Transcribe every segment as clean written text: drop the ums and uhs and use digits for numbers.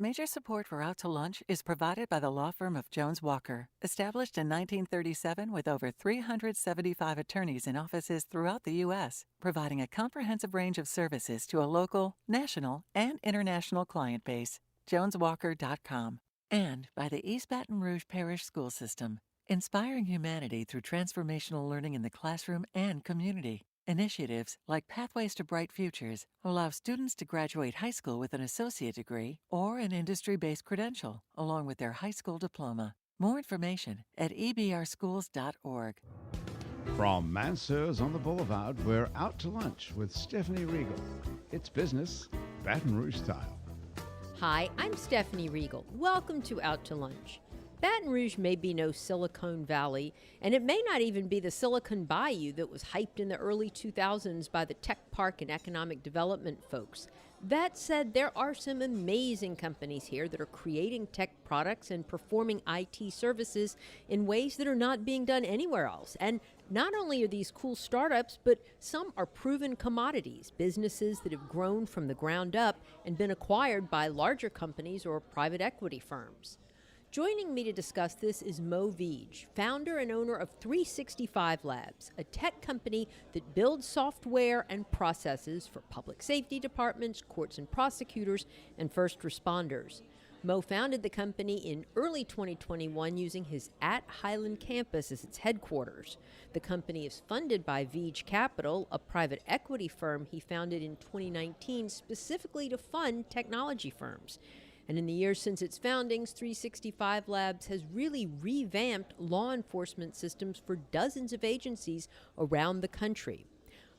Major support for Out to Lunch is provided by the law firm of Jones Walker, established in 1937 with over 375 attorneys in offices throughout the U.S., providing a comprehensive range of services to a local, national, and international client base. JonesWalker.com. And by the East Baton Rouge Parish School System, inspiring humanity through transformational learning in the classroom and community. Initiatives like Pathways to Bright Futures allow students to graduate high school with an associate degree or an industry-based credential, along with their high school diploma. More information at ebrschools.org. From Mansur's on the Boulevard, we're out to lunch with Stephanie Regal. It's business, Baton Rouge style. Hi, I'm Stephanie Regal. Welcome to Out to Lunch. Baton Rouge may be no Silicon Valley, and it may not even be the Silicon Bayou that was hyped in the early 2000s by the tech park and economic development folks. That said, there are some amazing companies here that are creating tech products and performing IT services in ways that are not being done anywhere else. And not only are these cool startups, but some are proven commodities, businesses that have grown from the ground up and been acquired by larger companies or private equity firms. Joining me to discuss this is Vij, founder and owner of 365 Labs, a tech company that builds software and processes for public safety departments, courts and prosecutors, and first responders. Mo founded the company in early 2021 using his Highland campus as its headquarters. The company is funded by Vij Capital, a private equity firm he founded in 2019 specifically to fund technology firms. And in the years since its foundings, 365 Labs has really revamped law enforcement systems for dozens of agencies around the country.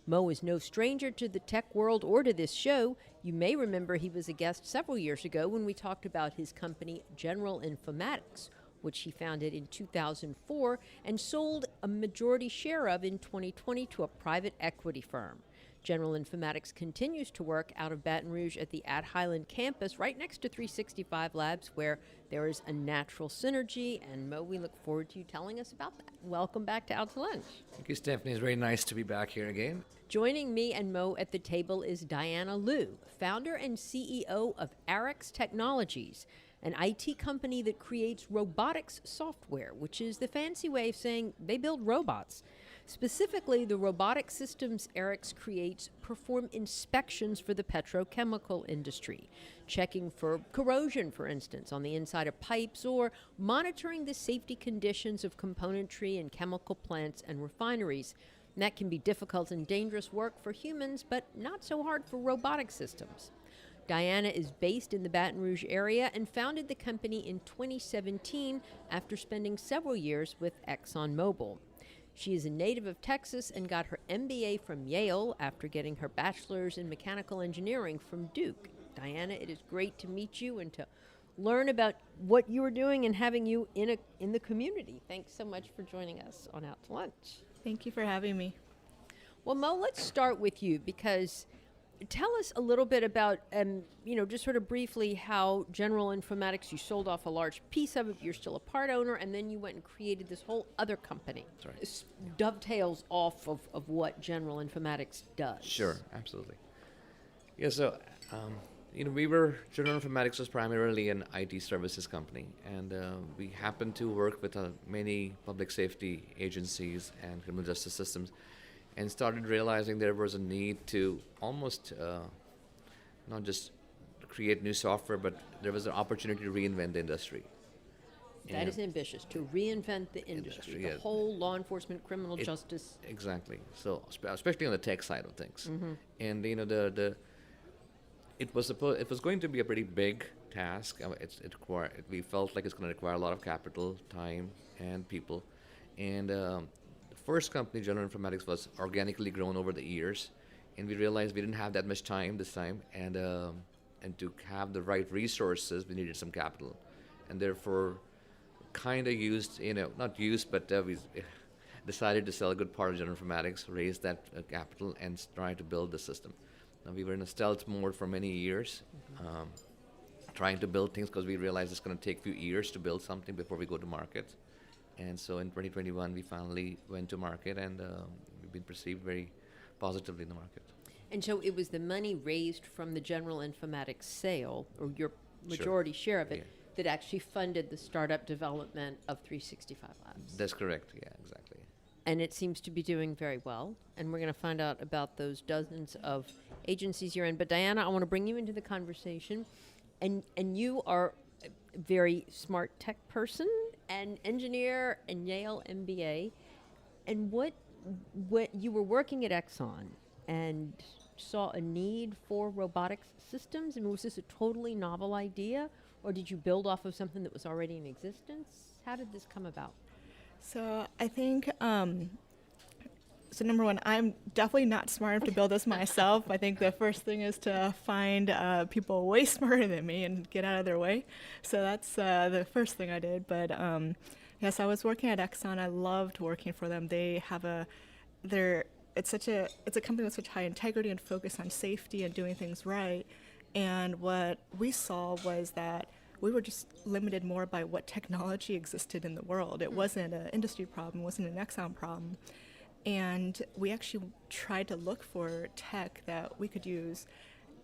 Mo is no stranger to the tech world or to this show. You may remember he was a guest several years ago when we talked about his company, General Informatics, which he founded in 2004 and sold a majority share of in 2020 to a private equity firm. General Informatics continues to work out of Baton Rouge at the Highland campus right next to 365 Labs, where there is a natural synergy. And Mo, we look forward to you telling us about that. Welcome back to Out to Lunch. Thank you, Stephanie. It's very nice to be back here again. Joining me and Mo at the table is Dianna Liu, founder and CEO of Arix Technologies, an IT company that creates robotics software, which is the fancy way of saying they build robots. Specifically, the robotic systems Arix creates perform inspections for the petrochemical industry, checking for corrosion, for instance, on the inside of pipes, or monitoring the safety conditions of componentry in chemical plants and refineries. And that can be difficult and dangerous work for humans, but not so hard for robotic systems. Dianna is based in the Baton Rouge area and founded the company in 2017 after spending several years with ExxonMobil. She is a native of Texas and got her MBA from Yale after getting her bachelor's in mechanical engineering from Duke. Dianna, it is great to meet you and to learn about what you are doing and having you in the community. Thanks so much for joining us on Out to Lunch. Thank you for having me. Well, Mo, let's start with you because tell us a little bit about, just sort of briefly how General Informatics, you sold off a large piece of it, you're still a part owner, and then you went and created this whole other company. That's right. This dovetails off of what General Informatics does. Sure, absolutely. Yeah, so, General Informatics was primarily an IT services company, and we happened to work with many public safety agencies and criminal justice systems, and started realizing there was a need to almost not just create new software, but there was an opportunity to reinvent the industry. That is ambitious, to reinvent the industry, the whole law enforcement, criminal justice. Exactly. So, especially on the tech side of things. Mm-hmm. And it was going to be a pretty big task. We felt like it's going to require a lot of capital, time, and people. And the first company, General Informatics, was organically grown over the years, and we realized we didn't have that much time this time, and to have the right resources, we needed some capital, and therefore, kind of we decided to sell a good part of General Informatics, raise that capital, and try to build the system. Now, we were in a stealth mode for many years, trying to build things because we realized it's going to take a few years to build something before we go to market. And so in 2021, we finally went to market, and we've been perceived very positively in the market. And so it was the money raised from the General Informatics sale, or your majority share of it, Yeah. that actually funded the startup development of 365 Labs. That's correct. Yeah, exactly. And it seems to be doing very well. And we're going to find out about those dozens of agencies you're in. But Dianna, I want to bring you into the conversation. And you are a very smart tech person and engineer and Yale MBA. And what you were working at Exxon and saw a need for robotics systems? I mean, was this a totally novel idea, or did you build off of something that was already in existence? How did this come about? So I think, so number one, I'm definitely not smart enough to build this myself. I think the first thing is to find people way smarter than me and get out of their way. So that's the first thing I did. But yes, I was working at Exxon. I loved working for them. They have it's a company with such high integrity and focus on safety and doing things right. And what we saw was that we were just limited more by what technology existed in the world. It wasn't an industry problem, it wasn't an Exxon problem. And we actually tried to look for tech that we could use.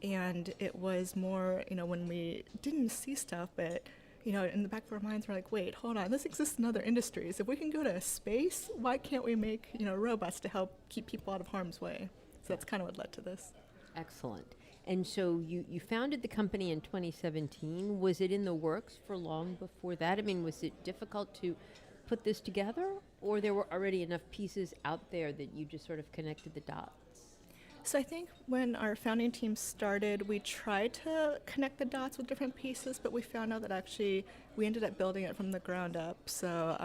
And it was more, when we didn't see stuff, but, in the back of our minds, we're like, wait, hold on, this exists in other industries. If we can go to space, why can't we make, robots to help keep people out of harm's way? So that's kind of what led to this. Excellent. And so you founded the company in 2017. Was it in the works for long before that? I mean, was it difficult to put this together, or there were already enough pieces out there that you just sort of connected the dots? So I think when our founding team started, we tried to connect the dots with different pieces, but we found out that actually we ended up building it from the ground up. So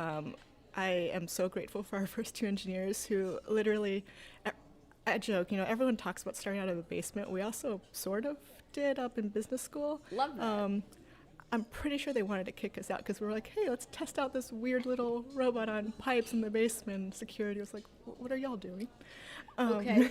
I am so grateful for our first two engineers who literally, I joke, everyone talks about starting out of a basement. We also sort of did up in business school. Love that. I'm pretty sure they wanted to kick us out because we were like, hey, let's test out this weird little robot on pipes in the basement. Security was like, what are y'all doing? Okay,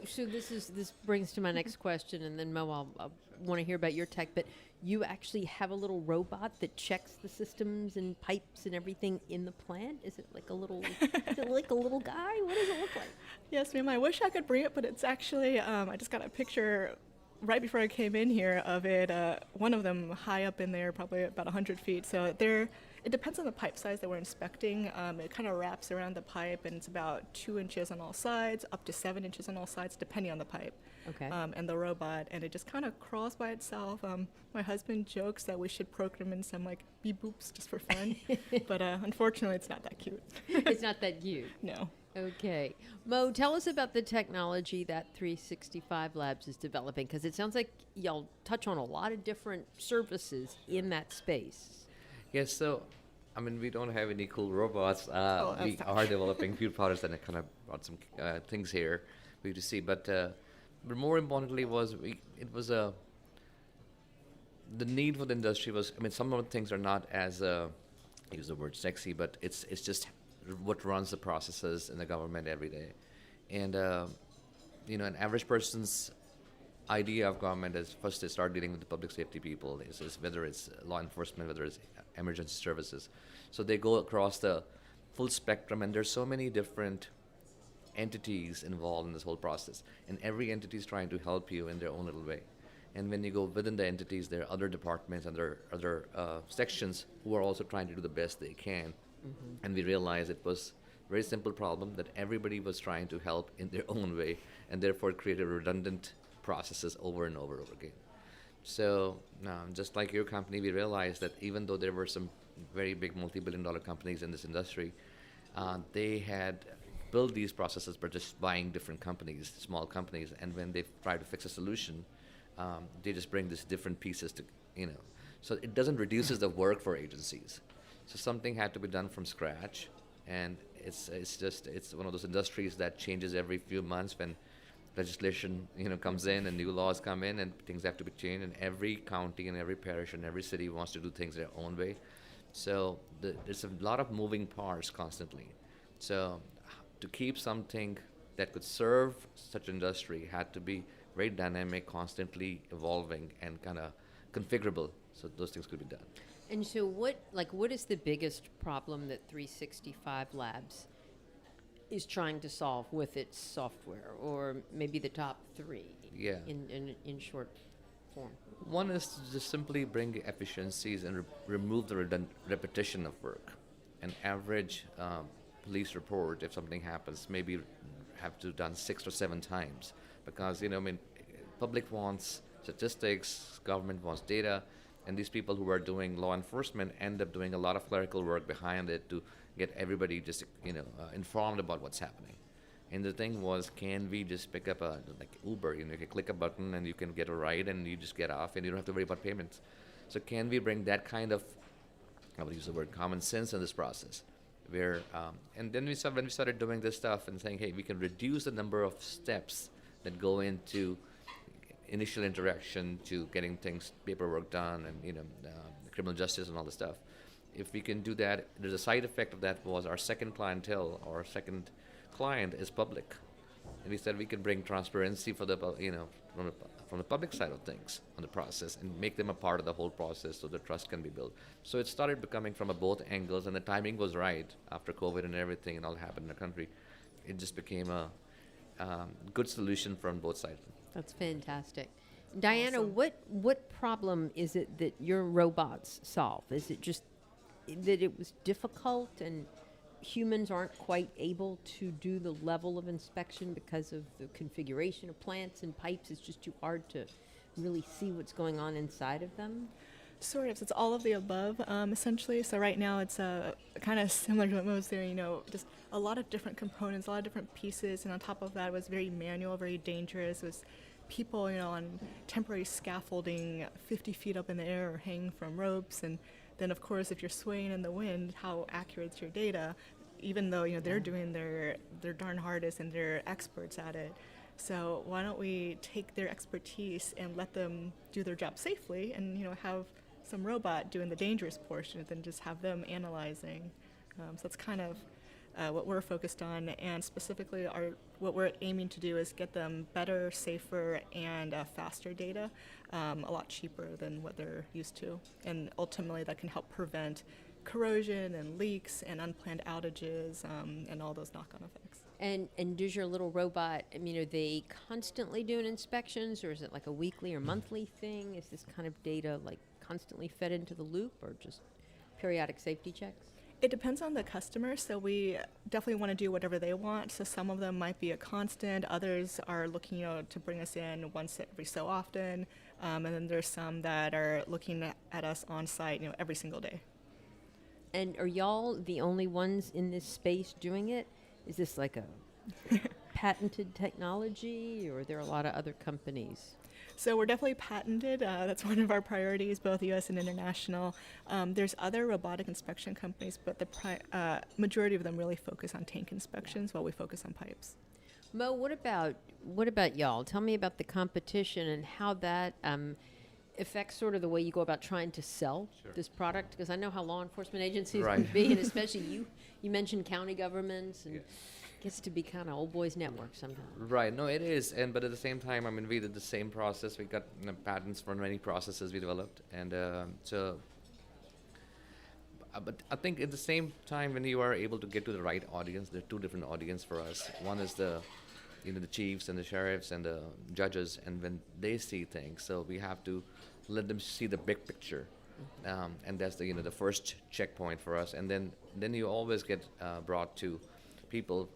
so this brings to my next question, and then Mo, I'll want to hear about your tech, but you actually have a little robot that checks the systems and pipes and everything in the plant? Is it like a little guy? What does it look like? Yes, ma'am. I wish I could bring it, but it's actually, I just got a picture right before I came in here of it, one of them high up in there, probably about 100 feet. So it depends on the pipe size that we're inspecting. It kind of wraps around the pipe, and it's about 2 inches on all sides, up to 7 inches on all sides, depending on the pipe. Okay. And the robot, and it just kind of crawls by itself. My husband jokes that we should program in some like beep boops just for fun, but unfortunately, it's not that cute. It's not that cute. No. Okay. Mo, tell us about the technology that 365 Labs is developing, because it sounds like y'all touch on a lot of different services in that space. Yes, so, I mean, we don't have any cool robots. We are developing few products, and I kind of brought some things here for you to see. But more importantly the need for the industry was, I mean, some of the things are not as, I use the word sexy, but it's just what runs the processes in the government every day. And, an average person's idea of government is first they start dealing with the public safety people, is whether it's law enforcement, whether it's emergency services. So they go across the full spectrum, and there's so many different entities involved in this whole process. And every entity is trying to help you in their own little way. And when you go within the entities, there are other departments and there are other sections who are also trying to do the best they can. Mm-hmm. And we realized it was a very simple problem that everybody was trying to help in their own way, and therefore created redundant processes over and over again. So just like your company, we realized that even though there were some very big multi-billion-dollar companies in this industry, they had built these processes by just buying different companies, small companies, and when they try to fix a solution, they just bring these different pieces to, so it doesn't reduces the work for agencies. So something had to be done from scratch, and it's one of those industries that changes every few months when legislation comes in and new laws come in and things have to be changed, and every county and every parish and every city wants to do things their own way. So there's a lot of moving parts constantly. So to keep something that could serve such industry had to be very dynamic, constantly evolving, and kind of configurable, so those things could be done. And so what is the biggest problem that 365 Labs is trying to solve with its software, or maybe the top three? Yeah. In short. form? One is to just simply bring efficiencies and remove the repetition of work. An average police report, if something happens, maybe have to done 6 or 7 times because public wants statistics, government wants data, and these people who are doing law enforcement end up doing a lot of clerical work behind it to get everybody just informed about what's happening. And the thing was, can we just pick up like Uber? You can click a button and you can get a ride and you just get off and you don't have to worry about payments. So can we bring that kind of, I will use the word common sense in this process, where and then when we started doing this stuff and saying, hey, we can reduce the number of steps that go into initial interaction to getting things, paperwork done, and criminal justice and all the stuff. If we can do that, there's a side effect of that was our second clientele or second client is public, and we said we can bring transparency for the from the public side of things on the process and make them a part of the whole process so the trust can be built. So it started becoming from both angles, and the timing was right after COVID and everything and all that happened in the country. It just became a good solution from both sides. That's fantastic. Dianna, what problem is it that your robots solve? Is it just that it was difficult and humans aren't quite able to do the level of inspection because of the configuration of plants and pipes? It's just too hard to really see what's going on inside of them? Sort of. So it's all of the above, essentially. So right now it's kind of similar to what Mo was saying, just a lot of different components, a lot of different pieces, and on top of that it was very manual, very dangerous. It was people, on temporary scaffolding 50 feet up in the air or hanging from ropes, and then of course if you're swaying in the wind, how accurate is your data, even though they're doing their darn hardest and they're experts at it. So why don't we take their expertise and let them do their job safely and have some robot doing the dangerous portion and then just have them analyzing. So that's kind of what we're focused on, and specifically what we're aiming to do is get them better, safer, and faster data, a lot cheaper than what they're used to. And ultimately that can help prevent corrosion and leaks and unplanned outages and all those knock-on effects. And does your little robot, are they constantly doing inspections, or is it like a weekly or monthly thing? Is this kind of data like constantly fed into the loop, or just periodic safety checks? It depends on the customer, so we definitely want to do whatever they want. So some of them might be a constant, others are looking to bring us in once every so often, and then there's some that are looking at us on site every single day. And are y'all the only ones in this space doing it? Is this like a patented technology, or are there a lot of other companies? So we're definitely patented. That's one of our priorities, both U.S. and international. There's other robotic inspection companies, but the majority of them really focus on tank inspections while we focus on pipes. Mo, what about y'all? Tell me about the competition and how that affects sort of the way you go about trying to sell this product, because I know how law enforcement agencies can be, and especially you mentioned county governments, and it gets to be kind of old boys network sometimes. Right. No, it is, but at the same time, we did the same process. We got patents for many processes we developed, and but I think at the same time, when you are able to get to the right audience, there are two different audience for us. One is the chiefs and the sheriffs and the judges, and when they see things, so we have to let them see the big picture, and that's the the first checkpoint for us. And then you always get brought to people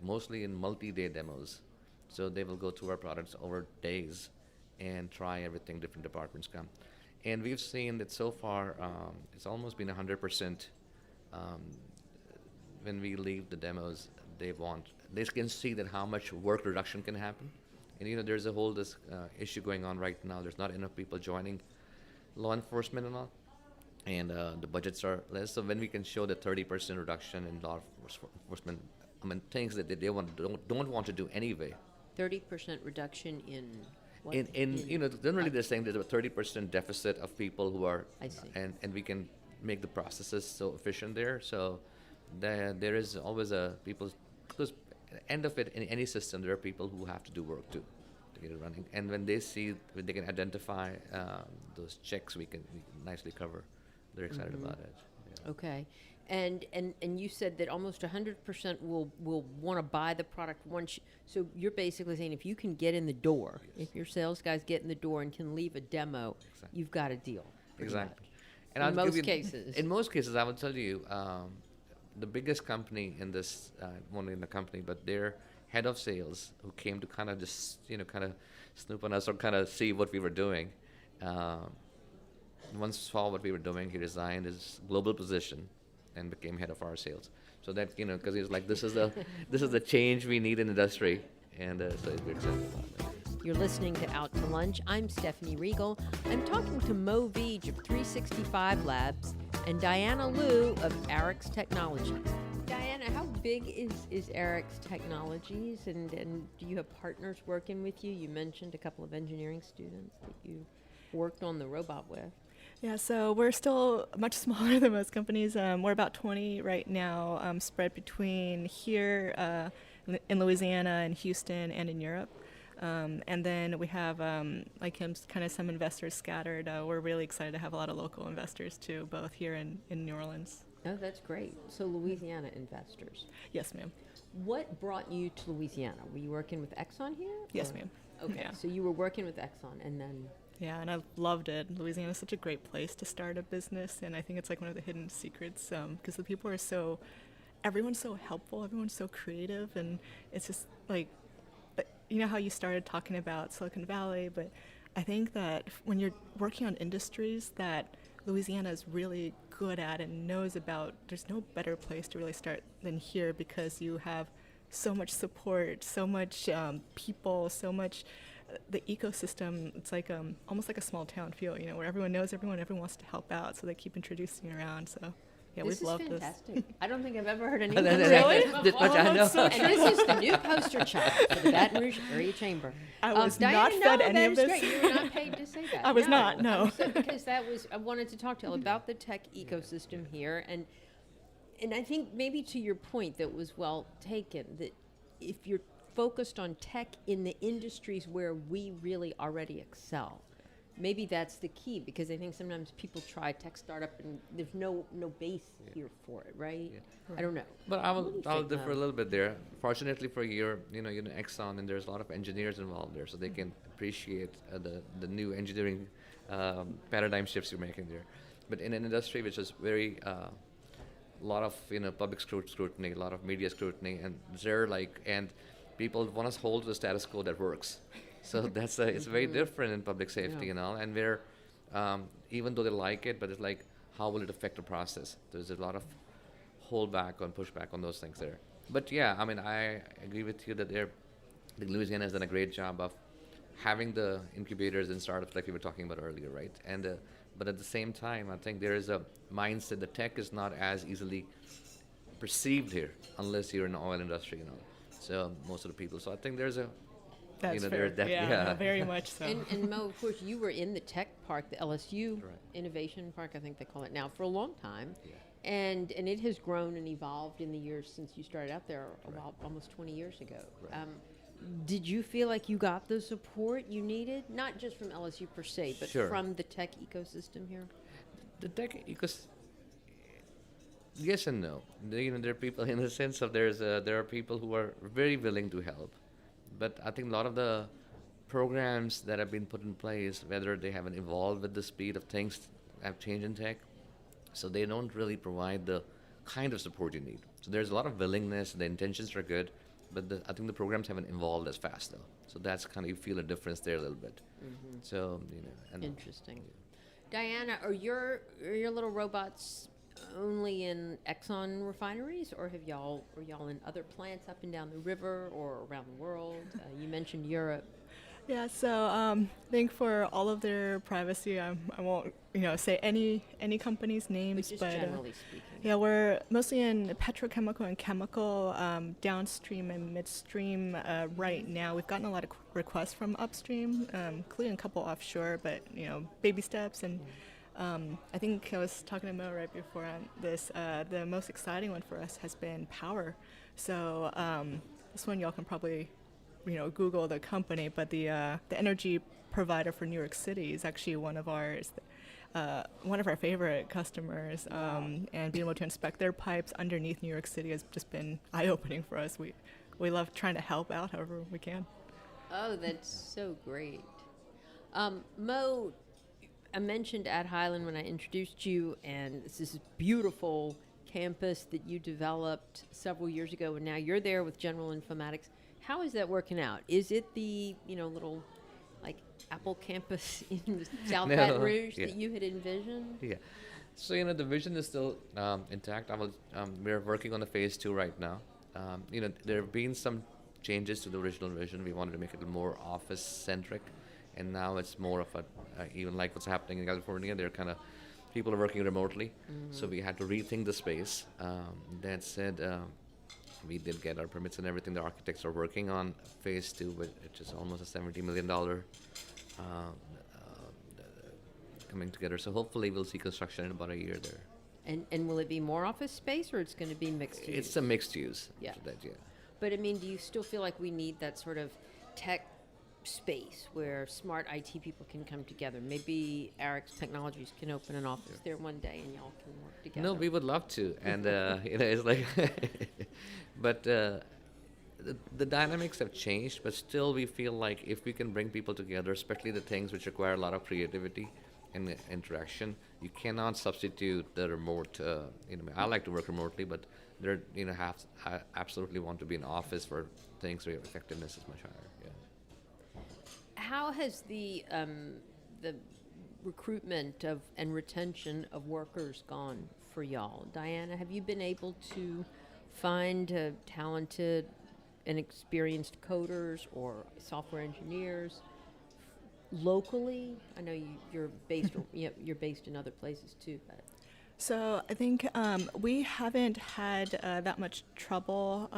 mostly in multi-day demos, so they will go through our products over days and try everything. Different departments come, and we've seen that so far it's almost been 100%. When we leave the demos, they can see that how much work reduction can happen. And there's a whole issue going on right now. There's not enough people joining law enforcement and all, and the budgets are less. So when we can show the 30% reduction in law enforcement, things that they don't want to do anyway. 30% reduction in what? Generally they're saying there's a 30% deficit of people who are, I see. And we can make the processes so efficient there. So there is always because at the end of it, in any system, there are people who have to do work too to get it running. And when they can identify those checks, we can nicely cover. They're excited about it. Okay. And you said that almost 100% will want to buy the product once. So you're basically saying if you can get in the door, if your sales guys get in the door and can leave a demo, you've got a deal. pretty Exactly. much. And In I'll give most you- cases. In most cases, I would tell you, the biggest company in this, only in the company, but their head of sales, who came to kind of just, kind of snoop on us or kind of see what we were doing, once saw what we were doing, he resigned his global position and became head of our sales. So that, because he was like, this is the change we need in industry, and so we're excited about that. You're listening to Out to Lunch. I'm Stephanie Riegel. I'm talking to Mo Vij of 365 Labs and Dianna Liu of Arix Technologies. Dianna, how big is Arix Technologies, and do you have partners working with you? You mentioned a couple of engineering students that you worked on the robot with. Yeah, so we're still much smaller than most companies. We're about 20 right now, spread between here in Louisiana and Houston and in Europe. And then we have, like him, kind of some investors scattered. We're really excited to have a lot of local investors too, both here and in New Orleans. Oh, that's great. So Louisiana investors. Yes, ma'am. What brought you to Louisiana? Were you working with Exxon here? Yes, or- ma'am. Okay, Yeah. so you were working with Exxon, and then Yeah, and I loved it. Louisiana is such a great place to start a business, and I think it's like one of the hidden secrets because the people are everyone's so helpful, everyone's so creative, and it's just like, you know how you started talking about Silicon Valley, but I think that when you're working on industries that Louisiana is really good at and knows about, there's no better place to really start than here because you have so much support, so much people, so much the ecosystem. It's like almost like a small town feel, where everyone knows everyone wants to help out, so they keep introducing you around. So yeah, this we've loved is this. fantastic. I don't think I've ever heard anyone Really? say this before. But I know. And this is the new poster child for the Baton Rouge Area Chamber. I was Diana, not fed no, any that of is this. great. You were not paid to say that. I was not, no. Because I wanted to talk to you about the tech ecosystem here, and I think maybe to your point that was well taken, that if you're focused on tech in the industries where we really already excel, maybe that's the key, because I think sometimes people try tech startup and there's no base here for it, right? I don't know. But I What do you will think, differ Mo? a little bit there. Fortunately for you, Exxon, and there's a lot of engineers involved there, so they can appreciate the new engineering paradigm shifts you're making there. But in an industry which is very lot of public scrutiny, a lot of media scrutiny, and people want to hold to the status quo that works. So it's very different in public safety Yeah. and all, and where even though they like it, but it's like, how will it affect the process? There's a lot of holdback on pushback on those things there. But yeah, I mean, I agree with you that Louisiana has done a great job of having the incubators and startups like we were talking about earlier, right? And but at the same time, I think there is a mindset that tech is not as easily perceived here unless you're in the oil industry, So most of the people. So I think there's a That's there- fair. that- yeah, yeah. very much so. And Mo, of course, you were in the tech park, the LSU Right. Innovation Park, I think they call it now, for a long time. Yeah. And it has grown and evolved in the years since you started out there about almost 20 years ago. Right. Did you feel like you got the support you needed, not just from LSU per se, but Sure. from the tech ecosystem here? The tech yes and no. There are people in the sense of there are people who are very willing to help, but I think a lot of the programs that have been put in place, whether they haven't evolved with the speed of things have changed in tech, so they don't really provide the kind of support you need. So there's a lot of willingness, the intentions are good, but I think the programs haven't evolved as fast though. So that's kind of, you feel a difference there a little bit. So and Interesting. Diana, are your little robots only in Exxon refineries, or are y'all in other plants up and down the river or around the world? You mentioned Europe. Yeah, so I think for all of their privacy, I won't say any company's names, But just but generally speaking. yeah, we're mostly in petrochemical and chemical, downstream and midstream right now. We've gotten a lot of requests from upstream, including a couple offshore, but baby steps. And I think I was talking to Mo right before this. The most exciting one for us has been power. So this one y'all can probably Google the company, but the energy provider for New York City is actually one of ours. one of our favorite customers, and being able to inspect their pipes underneath New York City has just been eye-opening for us. We love trying to help out however we can. Oh, that's so great. Mo, I mentioned at Highland when I introduced you, and this is beautiful campus that you developed several years ago, and now you're there with General Informatics. How is that working out? Is it the little like Apple campus in South No, Baton Rouge yeah. that you had envisioned? Yeah. So the vision is still intact. We're working on the phase 2 right now. There have been some changes to the original vision. We wanted to make it more office centric, and now it's more of a even like what's happening in California. They're kind of people are working remotely, so we had to rethink the space. That said, we did get our permits and everything. The architects are working on phase 2, which is almost a $70 million coming together. So hopefully we'll see construction in about a year there. And will it be more office space, or it's going to be mixed use? It's a mixed use. Yeah. Yeah. But I mean, do you still feel like we need that sort of tech space where smart IT people can come together? Maybe Eric's Technologies can open an office there one day and y'all can work together. No, we would love to, and it's like, but the dynamics have changed. But still, we feel like if we can bring people together, especially the things which require a lot of creativity and interaction, you cannot substitute the remote. I like to work remotely, but I absolutely want to be in office for things where effectiveness is much higher. Yeah. How has the recruitment of and retention of workers gone for y'all? Dianna, have you been able to find talented and experienced coders or software engineers locally? I know you're based you're based in other places too, but So I think we haven't had that much trouble.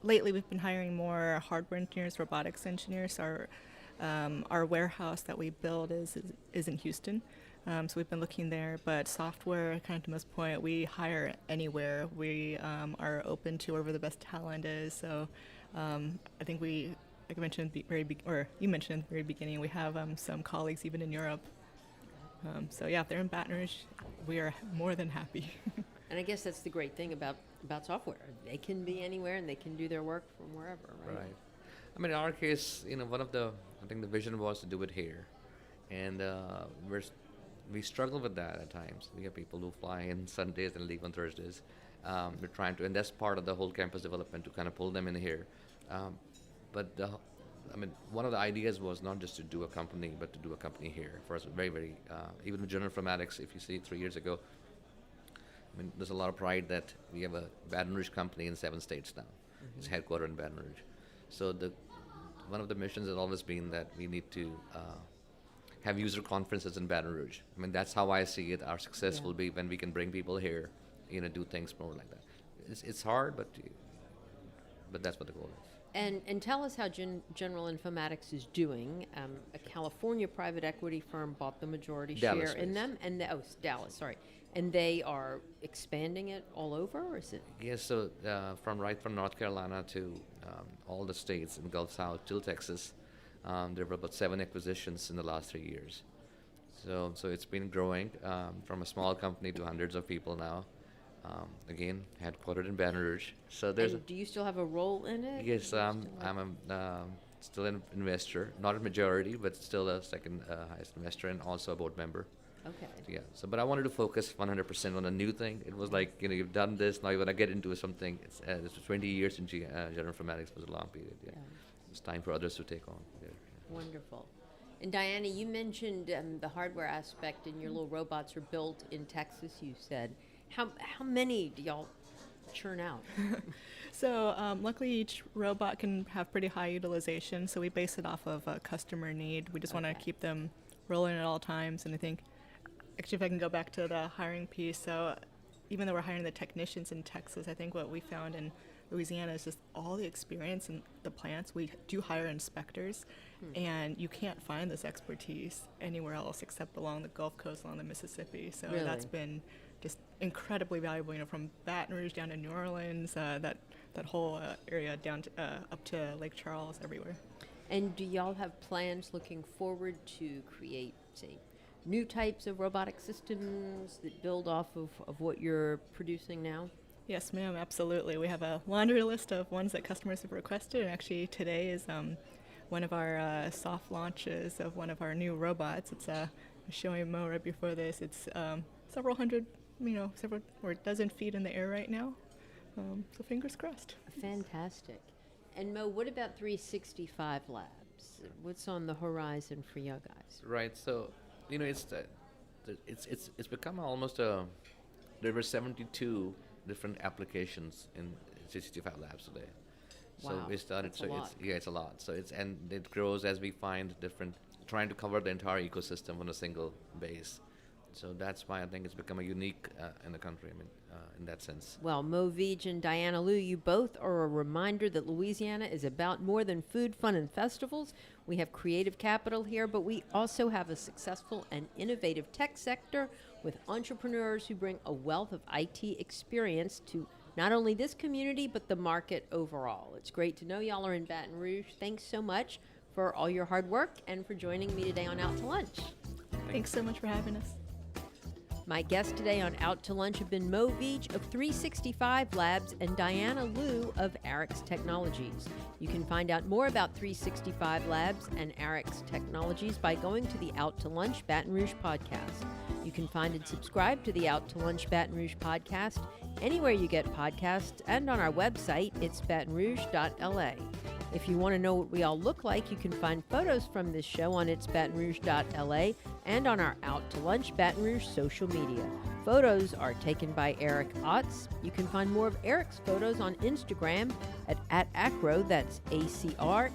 Lately we've been hiring more hardware engineers, robotics engineers. Our warehouse that we build is in Houston, so we've been looking there. But software, kind of to Mo's point, we hire anywhere. We are open to wherever the best talent is. So I think like I mentioned you mentioned at the very beginning, we have some colleagues even in Europe. So yeah, if they're in Baton Rouge, we are more than happy. and I guess that's the great thing about software. They can be anywhere and they can do their work from wherever, right? Right. I mean, in our case, I think the vision was to do it here, and we struggle with that at times. We have people who fly in Sundays and leave on Thursdays. We're trying to, and that's part of the whole campus development, to kind of pull them in here. One of the ideas was not just to do a company, but to do a company here. For us, very, very, even with General Informatics, if you see 3 years ago, there's a lot of pride that we have a Baton Rouge company in 7 states now. Mm-hmm. It's headquartered in Baton Rouge. So one of the missions has always been that we need to have user conferences in Baton Rouge. That's how I see it. Our success will be when we can bring people here, do things more like that. It's hard, but that's what the goal is. And tell us how General Informatics is doing. A California private equity firm bought the majority Dallas share in them, and Dallas, sorry, and they are expanding it all over, or is it? Yes, so from North Carolina to all the states in Gulf South till Texas, there were about 7 acquisitions in the last 3 years. So it's been growing from a small company to hundreds of people now. Again, headquartered in Baton Rouge. So And do you still have a role in it? Yes, I'm still an investor, not a majority, but still a second highest investor, and also a board member. Okay. Yeah. So, but I wanted to focus 100% on a new thing. It was like, you've done this, now you want to get into something. It's 20 years in General Informatics was a long period. Yeah. It's time for others to take on. Yeah. Wonderful. And Dianna, you mentioned the hardware aspect, and your little robots are built in Texas, you said. How many do y'all churn out? So luckily each robot can have pretty high utilization, so we base it off of a customer need. We just want to keep them rolling at all times. And I think, actually, if I can go back to the hiring piece, so even though we're hiring the technicians in Texas, I think what we found in Louisiana is just all the experience in the plants. We do hire inspectors, and you can't find this expertise anywhere else except along the Gulf Coast, along the Mississippi. So Really? That's been just incredibly valuable, from Baton Rouge down to New Orleans, that whole area down to, up to Lake Charles, everywhere. And do y'all have plans looking forward to create, say, new types of robotic systems that build off of what you're producing now? Yes, ma'am, absolutely. We have a laundry list of ones that customers have requested, and actually today is one of our soft launches of one of our new robots. It's I was showing Mo right before this. It's several hundred, several or a dozen feet in the air right now. So fingers crossed. Fantastic. And Mo, what about 365 Labs? What's on the horizon for you guys? Right. So, it's become almost there were 72 different applications in 65 Labs today. So Wow, we started. that's a lot. It's a lot. So and it grows as we find different, trying to cover the entire ecosystem on a single base. So that's why I think it's become a unique in the country. In that sense. Well, Mo Vij and Dianna Liu, you both are a reminder that Louisiana is about more than food, fun, and festivals. We have creative capital here, but we also have a successful and innovative tech sector with entrepreneurs who bring a wealth of IT experience to not only this community, but the market overall. It's great to know y'all are in Baton Rouge. Thanks so much for all your hard work and for joining me today on Out to Lunch. Thanks so much for having us. My guests today on Out to Lunch have been Mo Vij of 365 Labs and Dianna Liu of Arix Technologies. You can find out more about 365 Labs and Arix Technologies by going to the Out to Lunch Baton Rouge podcast. You can find and subscribe to the Out to Lunch Baton Rouge podcast anywhere you get podcasts and on our website, it's batonrouge.la. If you want to know what we all look like, you can find photos from this show on itsbatonrouge.la and on our Out to Lunch Baton Rouge social media. Photos are taken by Eric Otts. You can find more of Eric's photos on Instagram at Acro, that's ACREAUX.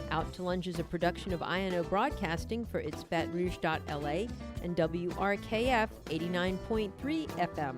Out to Lunch is a production of INO Broadcasting for itsbatonrouge.la and WRKF 89.3 FM.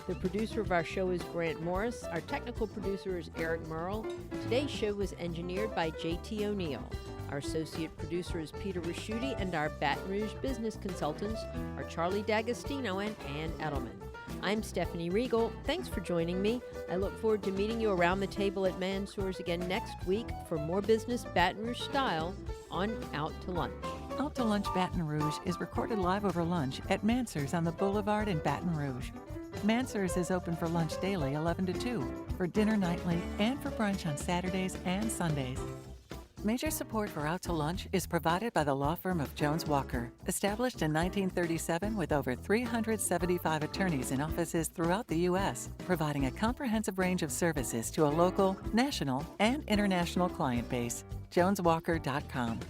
The producer of our show is Grant Morris. Our technical producer is Eric Merle. Today's show was engineered by J.T. O'Neill. Our associate producer is Peter Raschuti, and our Baton Rouge business consultants are Charlie D'Agostino and Ann Edelman. I'm Stephanie Riegel. Thanks for joining me. I look forward to meeting you around the table at Mansour's again next week for more business Baton Rouge style on Out to Lunch. Out to Lunch Baton Rouge is recorded live over lunch at Mansour's on the Boulevard in Baton Rouge. Mansour's is open for lunch daily 11 to 2, for dinner nightly, and for brunch on Saturdays and Sundays. Major support for Out to Lunch is provided by the law firm of Jones Walker, established in 1937 with over 375 attorneys in offices throughout the U.S., providing a comprehensive range of services to a local, national, and international client base. JonesWalker.com.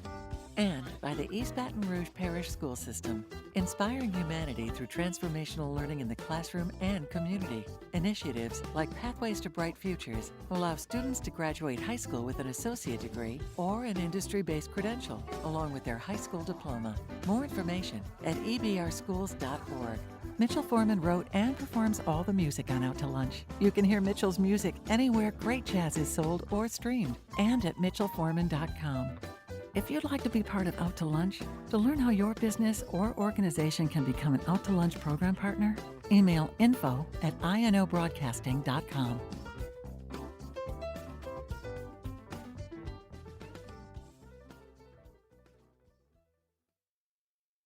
And by the East Baton Rouge Parish School System, inspiring humanity through transformational learning in the classroom and community. Initiatives like Pathways to Bright Futures allow students to graduate high school with an associate degree or an industry-based credential, along with their high school diploma. More information at ebrschools.org. Mitchell Foreman wrote and performs all the music on Out to Lunch. You can hear Mitchell's music anywhere great jazz is sold or streamed, and at mitchellforeman.com. If you'd like to be part of Out to Lunch, to learn how your business or organization can become an Out to Lunch program partner, email info@inobroadcasting.com.